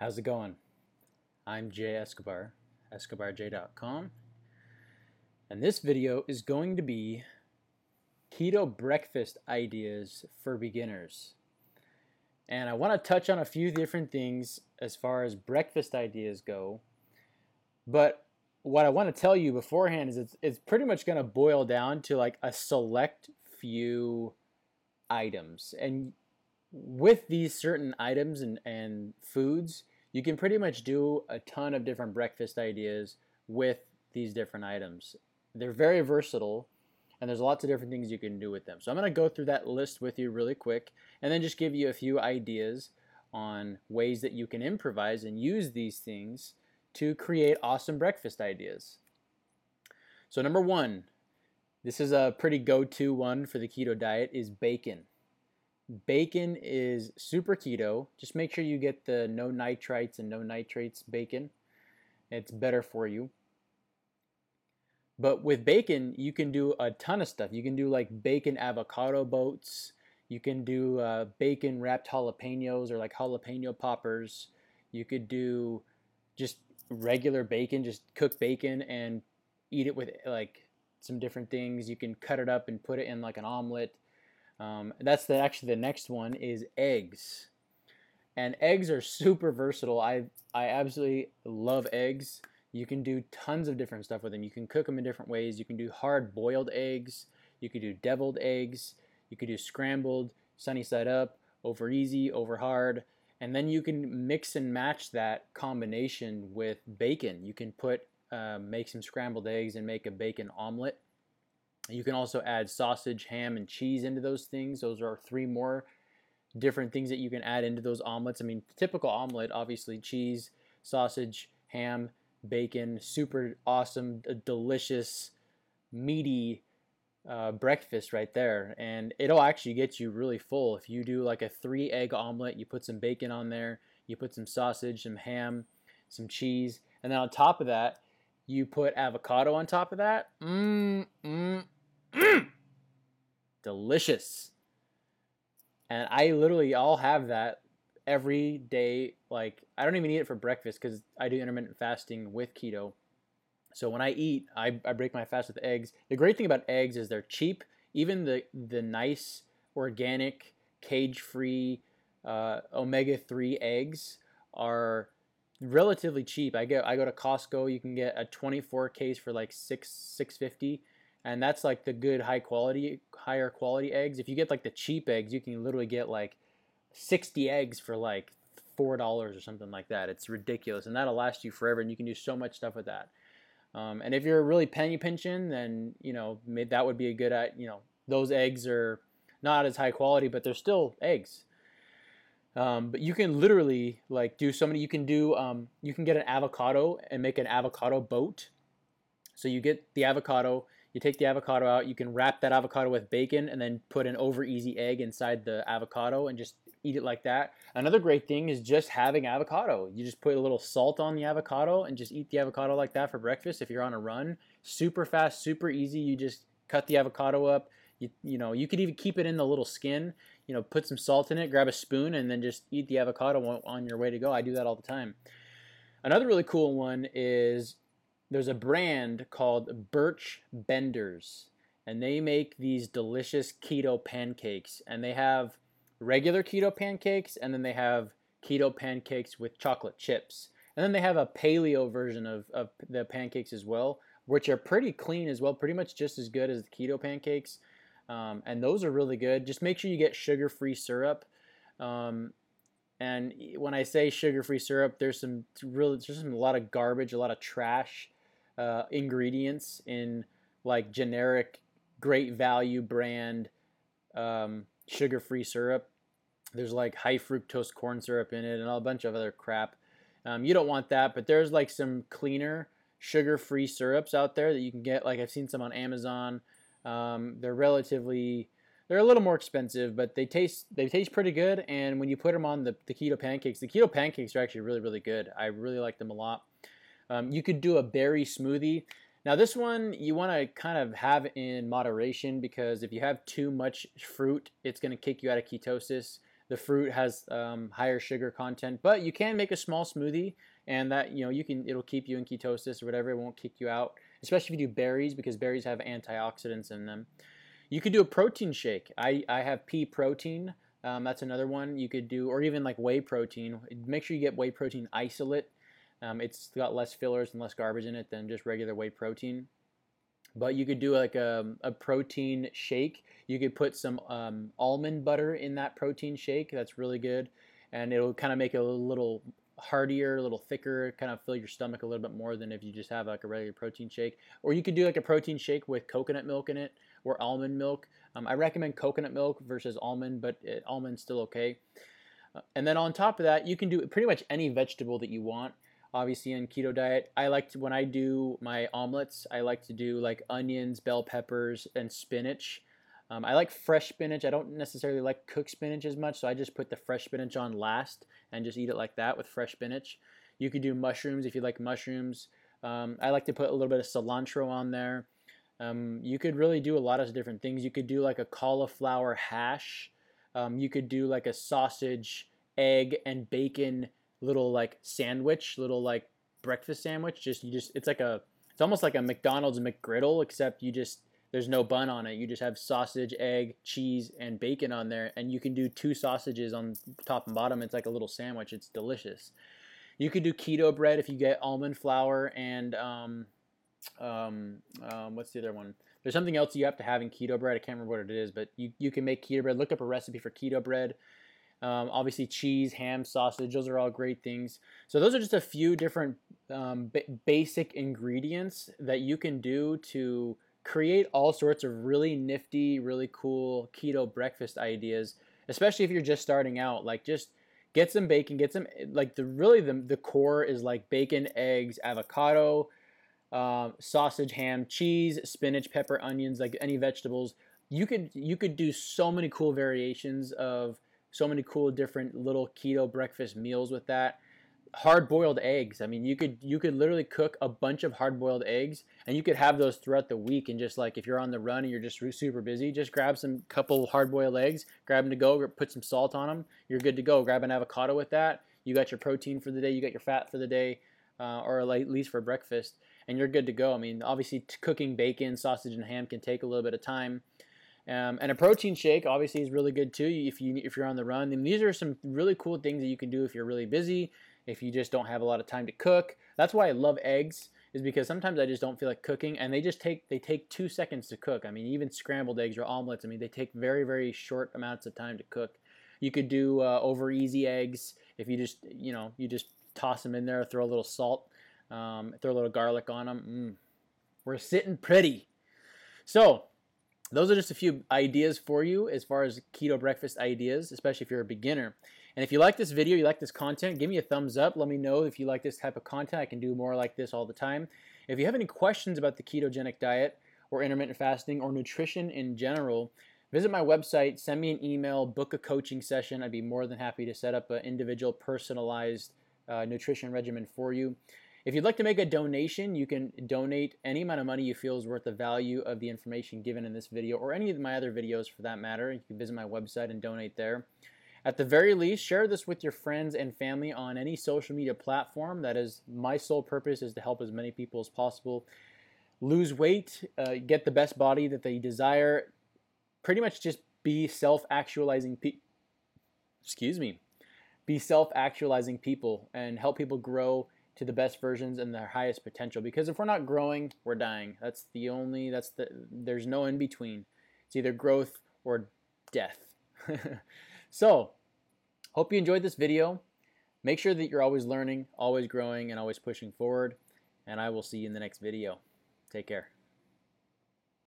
How's it going? I'm Jay Escobar, escobarj.com, and this video is going to be keto breakfast ideas for beginners. And I want to touch on a few different things as far as breakfast ideas go, but what I want to tell you beforehand is it's pretty much going to boil down to like a select few items. And with these certain items and foods, you can pretty much do a ton of different breakfast ideas with these different items. They're very versatile, and there's lots of different things you can do with them. So I'm going to go through that list with you really quick, and then just give you a few ideas on ways that you can improvise and use these things to create awesome breakfast ideas. So number one, this is a pretty go-to one for the keto diet, is bacon. Bacon is super keto. Just make sure you get the no nitrites and no nitrates bacon. It's better for you. But with bacon, you can do a ton of stuff. You can do like bacon avocado boats. You can do bacon wrapped jalapenos or like jalapeno poppers. You could do just regular bacon, just cook bacon and eat it with like some different things. You can cut it up and put it in like an omelet. That's actually the next one is eggs. And eggs are super versatile. I absolutely love eggs. You can do tons of different stuff with them. You can cook them in different ways. You can do hard boiled eggs. You could do deviled eggs. You could do scrambled, sunny side up, over easy, over hard. And then you can mix and match that combination with bacon. You can make some scrambled eggs and make a bacon omelet. You can also add sausage, ham, and cheese into those things. Those are three more different things that you can add into those omelets. I mean, typical omelet, obviously cheese, sausage, ham, bacon, super awesome, delicious, meaty breakfast right there. And it'll actually get you really full. If you do like a 3-egg omelet, you put some bacon on there, you put some sausage, some ham, some cheese, and then on top of that, you put avocado on top of that. Delicious. And I'll have that every day. Like, I don't even eat it for breakfast because I do intermittent fasting with keto. So when I eat, I break my fast with eggs. The great thing about eggs is they're cheap. Even the nice, organic, cage-free, omega-3 eggs are relatively cheap. I go to Costco. You can get a 24 case for like $6.50, and that's like the good higher quality eggs. If you get like the cheap eggs, you can literally get like 60 eggs for like $4 or something like that. It's ridiculous, and that'll last you forever. And you can do so much stuff with that. And if you're really penny pinching, then that would be a good. Those eggs are not as high quality, but they're still eggs. But you can literally like do so many. You can get an avocado and make an avocado boat. So you get the avocado, you take the avocado out, you can wrap that avocado with bacon and then put an over easy egg inside the avocado and just eat it like that. Another great thing is just having avocado. You just put a little salt on the avocado and just eat the avocado like that for breakfast if you're on a run. Super fast, super easy. You just cut the avocado up. You could even keep it in the little skin, put some salt in it, grab a spoon, and then just eat the avocado on your way to go. I do that all the time. Another really cool one is there's a brand called Birch Benders, and they make these delicious keto pancakes. And they have regular keto pancakes, and then they have keto pancakes with chocolate chips. And then they have a paleo version of the pancakes as well, which are pretty clean as well, pretty much just as good as the keto pancakes. And those are really good. Just make sure you get sugar-free syrup. And when I say sugar-free syrup, there's a lot of garbage, a lot of trash ingredients in like generic, great value brand sugar-free syrup. There's like high fructose corn syrup in it and a bunch of other crap. You don't want that, but there's like some cleaner sugar-free syrups out there that you can get. Like I've seen some on Amazon. They're a little more expensive, but they taste pretty good. And when you put them on the keto pancakes are actually really, really good. I really like them a lot. You could do a berry smoothie. Now this one you want to kind of have in moderation, because if you have too much fruit, it's going to kick you out of ketosis. The fruit has higher sugar content, but you can make a small smoothie, and that it'll keep you in ketosis or whatever. It won't kick you out, especially if you do berries, because berries have antioxidants in them. You could do a protein shake. I have pea protein. That's another one you could do, or even like whey protein. Make sure you get whey protein isolate. It's got less fillers and less garbage in it than just regular whey protein. But you could do like a protein shake. You could put some almond butter in that protein shake. That's really good. And it'll kind of make it a little heartier, a little thicker, kind of fill your stomach a little bit more than if you just have like a regular protein shake. Or you could do like a protein shake with coconut milk in it or almond milk. I recommend coconut milk versus almond, but almond's still okay. And then on top of that, you can do pretty much any vegetable that you want. Obviously, in keto diet, when I do my omelets, I like to do like onions, bell peppers, and spinach. I like fresh spinach. I don't necessarily like cooked spinach as much, so I just put the fresh spinach on last and just eat it like that with fresh spinach. You could do mushrooms if you like mushrooms. I like to put a little bit of cilantro on there. You could really do a lot of different things. You could do like a cauliflower hash. You could do like a sausage, egg, and bacon little like sandwich, little like breakfast sandwich. It's almost like a McDonald's McGriddle, except there's no bun on it. You just have sausage, egg, cheese, and bacon on there, and you can do 2 sausages on top and bottom. It's like a little sandwich. It's delicious. You could do keto bread if you get almond flour and what's the other one? There's something else you have to have in keto bread. I can't remember what it is, but you can make keto bread. Look up a recipe for keto bread. Obviously, cheese, ham, sausage, those are all great things. So those are just a few different basic ingredients that you can do to create all sorts of really nifty, really cool keto breakfast ideas, especially if you're just starting out. Like, just get some bacon, get some, like, the core is like bacon, eggs, avocado, sausage, ham, cheese, spinach, pepper, onions, like any vegetables. You could do so many cool variations of so many cool different little keto breakfast meals with that. Hard-boiled eggs. I mean, you could literally cook a bunch of hard-boiled eggs, and you could have those throughout the week. And just like if you're on the run and you're just super busy, just grab some couple hard-boiled eggs, grab them to go, put some salt on them. You're good to go. Grab an avocado with that. You got your protein for the day. You got your fat for the day, or at least for breakfast, and you're good to go. I mean, obviously, cooking bacon, sausage, and ham can take a little bit of time. And a protein shake obviously is really good too if you're on the run. And these are some really cool things that you can do if you're really busy, if you just don't have a lot of time to cook. That's why I love eggs, is because sometimes I just don't feel like cooking, and they take 2 seconds to cook. I mean, even scrambled eggs or omelets, I mean, they take very, very short amounts of time to cook. You could do over easy eggs if you just toss them in there, throw a little salt, throw a little garlic on them. We're sitting pretty. So those are just a few ideas for you as far as keto breakfast ideas, especially if you're a beginner. And if you like this video, you like this content, give me a thumbs up. Let me know if you like this type of content. I can do more like this all the time. If you have any questions about the ketogenic diet or intermittent fasting or nutrition in general, visit my website, send me an email, book a coaching session. I'd be more than happy to set up an individual personalized nutrition regimen for you. If you'd like to make a donation, you can donate any amount of money you feel is worth the value of the information given in this video, or any of my other videos for that matter. You can visit my website and donate there. At the very least, share this with your friends and family on any social media platform. That is, my sole purpose is to help as many people as possible lose weight, get the best body that they desire, pretty much just be self-actualizing be self-actualizing people and help people grow to the best versions and their highest potential. Because if we're not growing, we're dying. There's no in between. It's either growth or death. So, hope you enjoyed this video. Make sure that you're always learning, always growing, and always pushing forward. And I will see you in the next video. Take care.